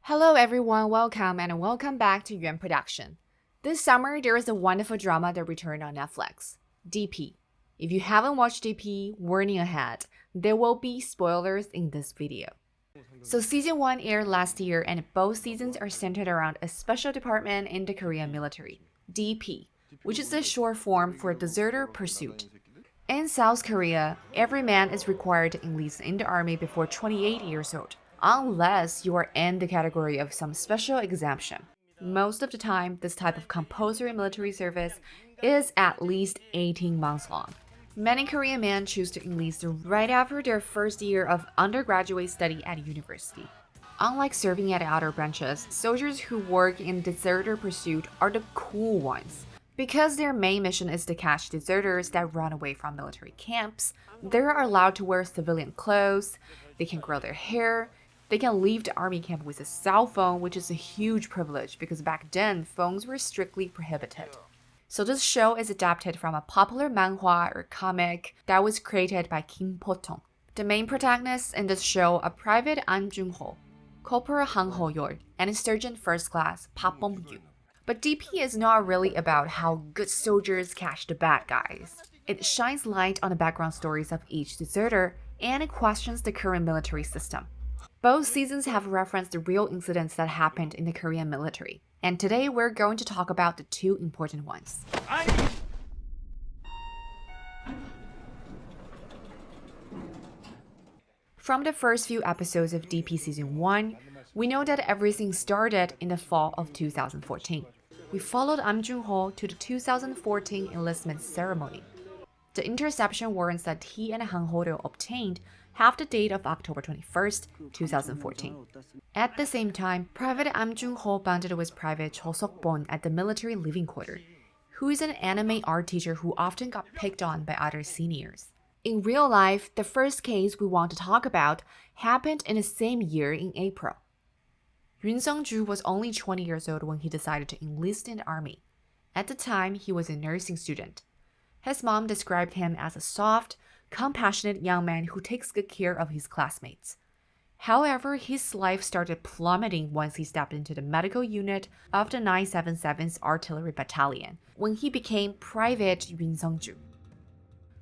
Hello everyone, welcome back to Yuan Production. This summer, there is a wonderful drama that returned on Netflix, DP. If you haven't watched DP, warning ahead, there will be spoilers in this video. So season 1 aired last year and both seasons are centered around a special department in the Korean military, DP, which is the short form for Deserter Pursuit. In South Korea, every man is required to enlist in the army before 28 years old, unless you are in the category of some special exemption. Most of the time, this type of compulsory military service is at least 18 months long. Many Korean men choose to enlist right after their first year of undergraduate study at university. Unlike serving at other branches, soldiers who work in deserter pursuit are the cool ones. Because their main mission is to catch deserters that run away from military camps, they are allowed to wear civilian clothes, they can grow their hair, they can leave the army camp with a cell phone, which is a huge privilege because back then, phones were strictly prohibited. So this show is adapted from a popular manhwa or comic that was created by Kim Po-tong. The main protagonists in this show are Private An Jung-ho, Corporal Han Ho-yeol, and Sergeant First Class Park Bong-yu. But DP is not really about how good soldiers catch the bad guys. It shines light on the background stories of each deserter and it questions the current military system. Both seasons have referenced the real incidents that happened in the Korean military. And today we're going to talk about the two important ones. From the first few episodes of DP Season 1, we know that everything started in the fall of 2014. We followed Am Jung-ho to the 2014 enlistment ceremony. The interception warrants that he and Han Ho-yeol obtained have the date of October 21st, 2014. At the same time, Private Am Jung-ho bonded with Private Cho Seok-bon at the military living quarter, who is an anime art teacher who often got picked on by other seniors. In real life, the first case we want to talk about happened in the same year in April. Yoon Seungju was only 20 years old when he decided to enlist in the army. At the time, he was a nursing student. His mom described him as a soft, compassionate young man who takes good care of his classmates. However, his life started plummeting once he stepped into the medical unit of the 977th Artillery Battalion, when he became Private Yoon Seungju.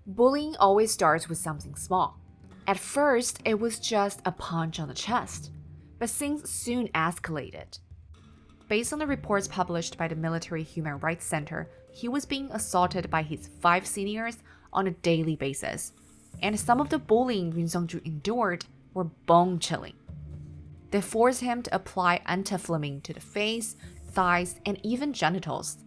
Bullying always starts with something small. At first, it was just a punch on the chest, but things soon escalated. Based on the reports published by the Military Human Rights Center, he was being assaulted by his 5 seniors on a daily basis, and some of the bullying Yoon Seungju endured were bone-chilling. They forced him to apply antiflammine to the face, thighs, and even genitals.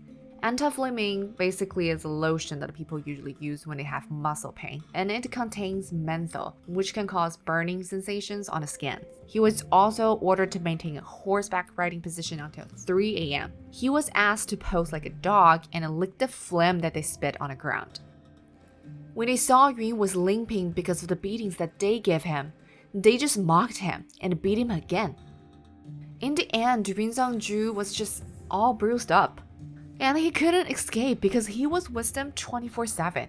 Antiflammine basically is a lotion that people usually use when they have muscle pain, and it contains menthol, which can cause burning sensations on the skin. He was also ordered to maintain a horseback riding position until 3 a.m. He was asked to pose like a dog and lick the phlegm that they spit on the ground. When they saw Yoon was limping because of the beatings that they gave him, they just mocked him and beat him again. In the end, Yoon Seungju was just all bruised up. And he couldn't escape because he was with them 24/7.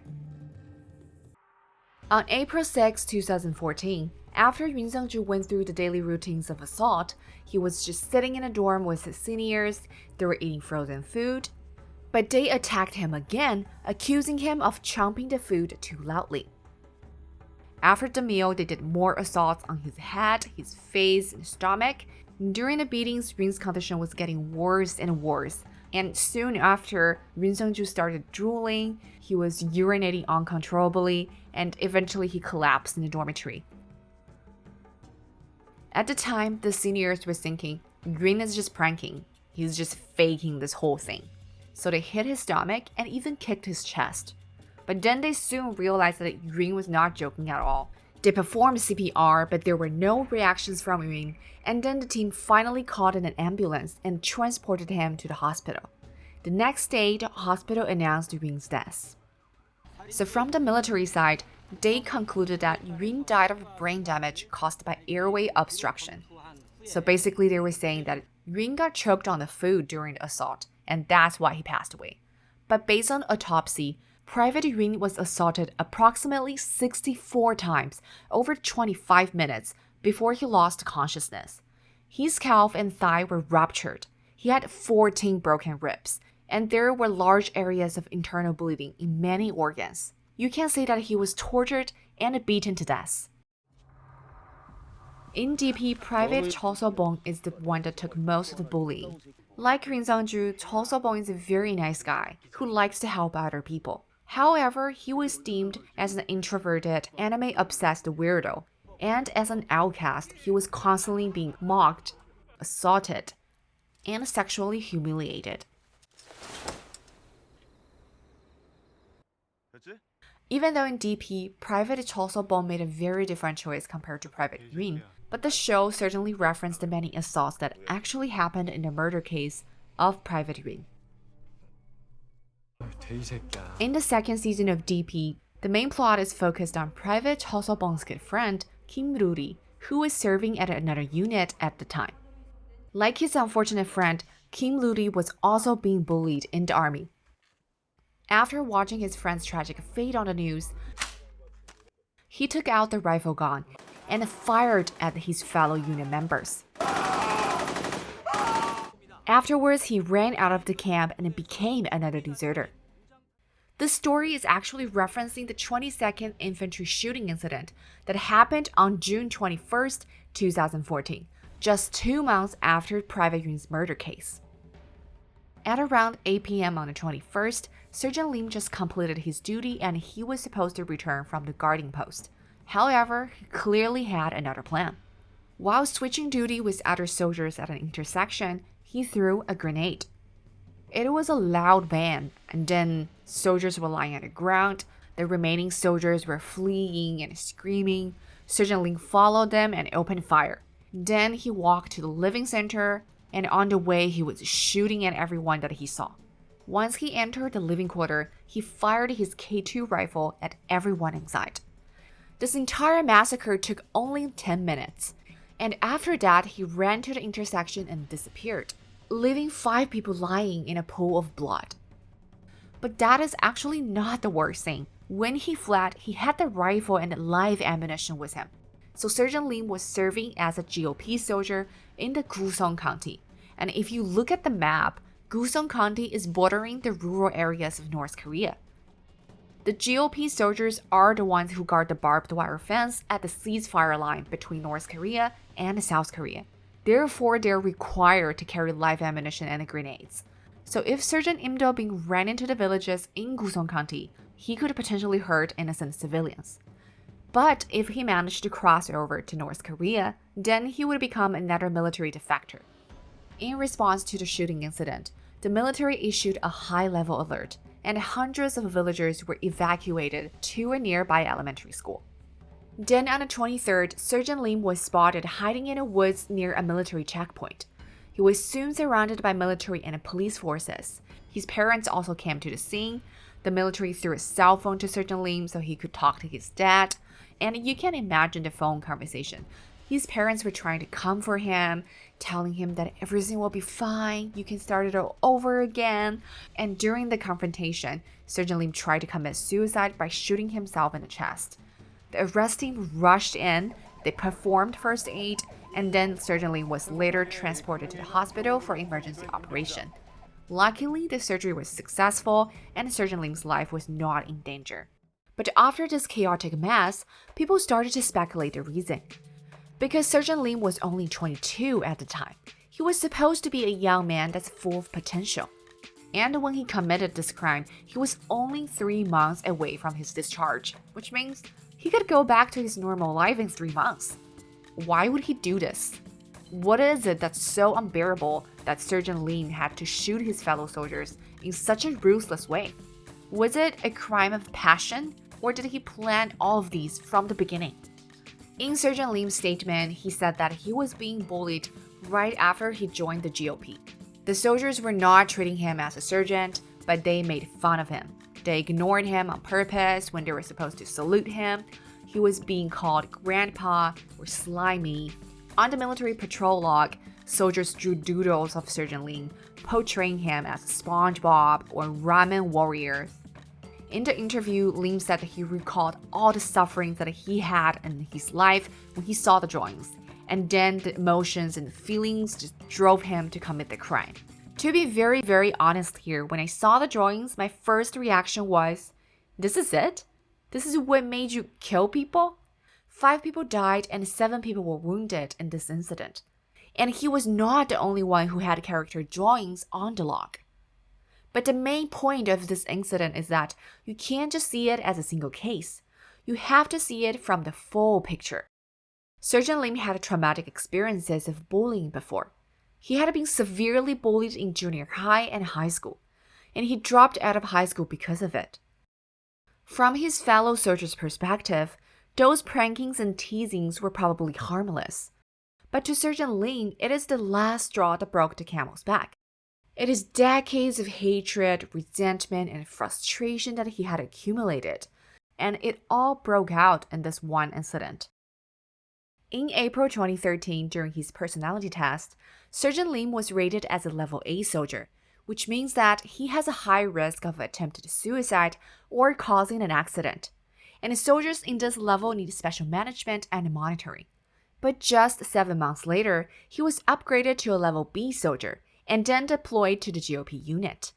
On April 6, 2014, after Yoon Seungju went through the daily routines of assault, he was just sitting in a dorm with his seniors, they were eating frozen food, but they attacked him again, accusing him of chomping the food too loudly. After the meal, they did more assaults on his head, his face, and stomach. During the beatings, Yoon's condition was getting worse and worse. And soon after, Yoon Seungju started drooling, he was urinating uncontrollably, and eventually he collapsed in the dormitory. At the time, the seniors were thinking, Yoon is just pranking, he's just faking this whole thing. So they hit his stomach and even kicked his chest. But then they soon realized that Yoon was not joking at all. They performed CPR, but there were no reactions from Yoon, and then the team finally called in an ambulance and transported him to the hospital. The next day, the hospital announced Yoon's death. So from the military side, they concluded that Yoon died of brain damage caused by airway obstruction. So basically they were saying that Yoon got choked on the food during the assault, and that's why he passed away. But based on autopsy, Private Yoon was assaulted approximately 64 times over 25 minutes before he lost consciousness. His scalp and thigh were ruptured. He had 14 broken ribs, and there were large areas of internal bleeding in many organs. You can say that he was tortured and beaten to death. In DP, Private Cho So-bong is the one that took most of the bullying. Like Yoon Seungju, Cho So-bong is a very nice guy who likes to help other people. However, he was deemed as an introverted, anime-obsessed weirdo, and as an outcast, he was constantly being mocked, assaulted, and sexually humiliated. Even though in DP, Private Cho So-bong made a very different choice compared to Private Yoon, but the show certainly referenced the many assaults that actually happened in the murder case of Private Yoon. In the second season of DP, the main plot is focused on Private Cho So-bong's good friend, Kim Ruri, who was serving at another unit at the time. Like his unfortunate friend, Kim Ruri was also being bullied in the army. After watching his friend's tragic fate on the news, he took out the rifle gun and fired at his fellow unit members. Afterwards, he ran out of the camp and became another deserter. The story is actually referencing the 22nd Infantry shooting incident that happened on June 21st, 2014, just 2 months after Private Yoon's murder case. At around 8 p.m. on the 21st, Sergeant Lim just completed his duty and he was supposed to return from the guarding post. However, he clearly had another plan. While switching duty with other soldiers at an intersection, he threw a grenade. It was a loud bang, and then soldiers were lying on the ground. The remaining soldiers were fleeing and screaming. Sergeant Lim followed them and opened fire. Then he walked to the living center, and on the way he was shooting at everyone that he saw. Once he entered the living quarter, he fired his K2 rifle at everyone inside. This entire massacre took only 10 minutes, and after that he ran to the intersection and disappeared, leaving 5 people lying in a pool of blood. But that is actually not the worst thing. When he fled, he had the rifle and live ammunition with him. So Sergeant Lim was serving as a GOP soldier in the Gusong County. And if you look at the map, Gusong County is bordering the rural areas of North Korea. The GOP soldiers are the ones who guard the barbed wire fence at the ceasefire line between North Korea and South Korea. Therefore, they're required to carry live ammunition and grenades. So if Sergeant Im Do-bing ran into the villages in Gusong County, he could potentially hurt innocent civilians. But if he managed to cross over to North Korea, then he would become another military defector. In response to the shooting incident, the military issued a high-level alert, and hundreds of villagers were evacuated to a nearby elementary school. Then on the 23rd, Sergeant Lim was spotted hiding in the woods near a military checkpoint. He was soon surrounded by military and police forces. His parents also came to the scene. The military threw a cell phone to Sergeant Lim so he could talk to his dad, and you can imagine the phone conversation. His parents were trying to comfort him, telling him that everything will be fine, you can start it all over again. And during the confrontation, Sergeant Lim tried to commit suicide by shooting himself in the chest. The arrest team rushed in, they performed first aid, and then Sergeant Lim was later transported to the hospital for emergency operation. Luckily, the surgery was successful and Sergeant Lim's life was not in danger. But after this chaotic mess, people started to speculate the reason. Because Sergeant Lim was only 22 at the time, he was supposed to be a young man that's full of potential. And when he committed this crime, he was only 3 months away from his discharge, which means he could go back to his normal life in 3 months. Why would he do this? What is it that's so unbearable that Sergeant Lim had to shoot his fellow soldiers in such a ruthless way? Was it a crime of passion, or did he plan all of these from the beginning? In Sergeant Lim's statement, he said that he was being bullied right after he joined the GOP. The soldiers were not treating him as a sergeant, but they made fun of him. They ignored him on purpose when they were supposed to salute him. He was being called grandpa or slimy. On the military patrol log, soldiers drew doodles of Sergeant Lim, portraying him as SpongeBob or Ramen Warrior. In the interview, Lim said that he recalled all the sufferings that he had in his life when he saw the drawings, and then the emotions and feelings just drove him to commit the crime. To be very, very honest here, when I saw the drawings, my first reaction was, this is it? This is what made you kill people? 5 people died and 7 people were wounded in this incident. And he was not the only one who had character drawings on the log. But the main point of this incident is that you can't just see it as a single case. You have to see it from the full picture. Sergeant Lim had traumatic experiences of bullying before. He had been severely bullied in junior high and high school, and he dropped out of high school because of it. From his fellow soldiers' perspective, those prankings and teasings were probably harmless. But to Sergeant Lim, it is the last straw that broke the camel's back. It is decades of hatred, resentment, and frustration that he had accumulated, and it all broke out in this one incident. In April 2013, during his personality test, Sergeant Lim was rated as a level A soldier, which means that he has a high risk of attempted suicide or causing an accident. And soldiers in this level need special management and monitoring. But just 7 months later, he was upgraded to a level B soldier and then deployed to the GOP unit.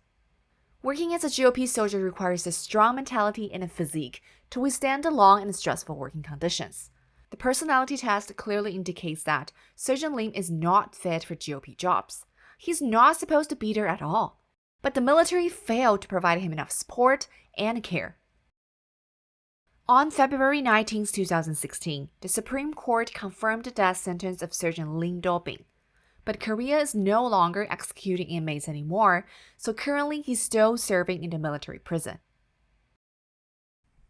Working as a GOP soldier requires a strong mentality and a physique to withstand the long and stressful working conditions. The personality test clearly indicates that Sergeant Lim is not fit for GOP jobs. He's not supposed to be there at all. But the military failed to provide him enough support and care. On February 19, 2016, the Supreme Court confirmed the death sentence of Sergeant Lim Do-bin. But Korea is no longer executing inmates anymore, so currently he's still serving in the military prison.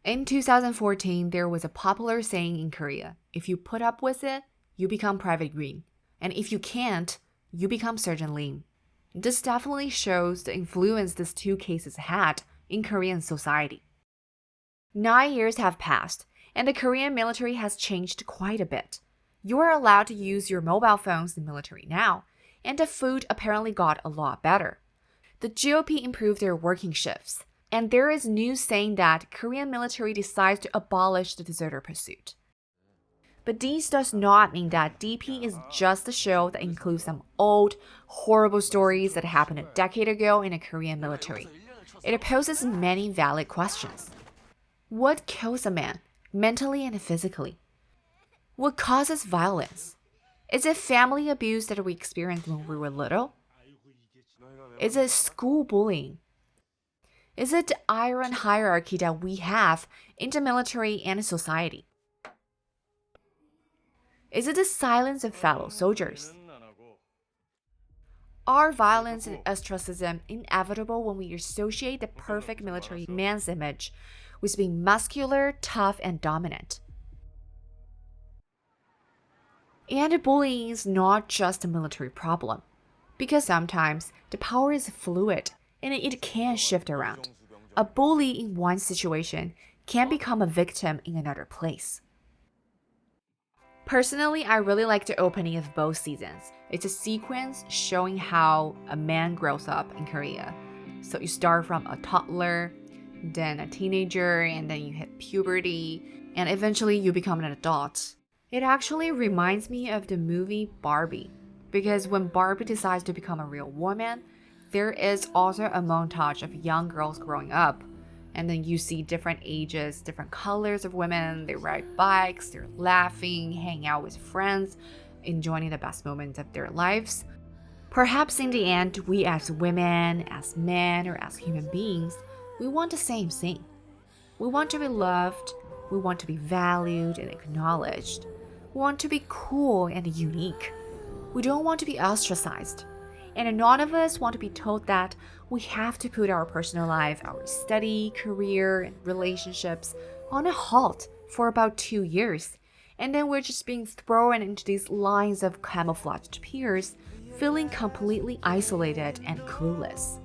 In 2014, there was a popular saying in Korea, if you put up with it, you become Private Green. And if you can't, you become Sergeant Lim. This definitely shows the influence these two cases had in Korean society. 9 years have passed, and the Korean military has changed quite a bit. You are allowed to use your mobile phones in the military now, and the food apparently got a lot better. The GOP improved their working shifts, and there is news saying that Korean military decides to abolish the deserter pursuit. But this does not mean that DP is just a show that includes some old, horrible stories that happened a decade ago in the Korean military. It poses many valid questions. What kills a man, mentally and physically? What causes violence? Is it family abuse that we experienced when we were little? Is it school bullying? Is it the iron hierarchy that we have in the military and society? Is it the silence of fellow soldiers? Are violence and ostracism inevitable when we associate the perfect military man's image with being muscular, tough, and dominant? And bullying is not just a military problem, because sometimes the power is fluid and it can shift around. A bully in one situation can become a victim in another place. Personally, I really like the opening of both seasons. It's a sequence showing how a man grows up in Korea. So you start from a toddler, then a teenager, and then you hit puberty, and eventually you become an adult. It actually reminds me of the movie Barbie, because when Barbie decides to become a real woman, there is also a montage of young girls growing up. And then you see different ages, different colors of women. They ride bikes, they're laughing, hang out with friends, enjoying the best moments of their lives. Perhaps in the end, we as women, as men, or as human beings, we want the same thing. We want to be loved, we want to be valued and acknowledged. We want to be cool and unique. We don't want to be ostracized. And none of us want to be told that we have to put our personal life, our study, career, and relationships on a halt for about 2 years. And then we're just being thrown into these lines of camouflaged peers, feeling completely isolated and clueless.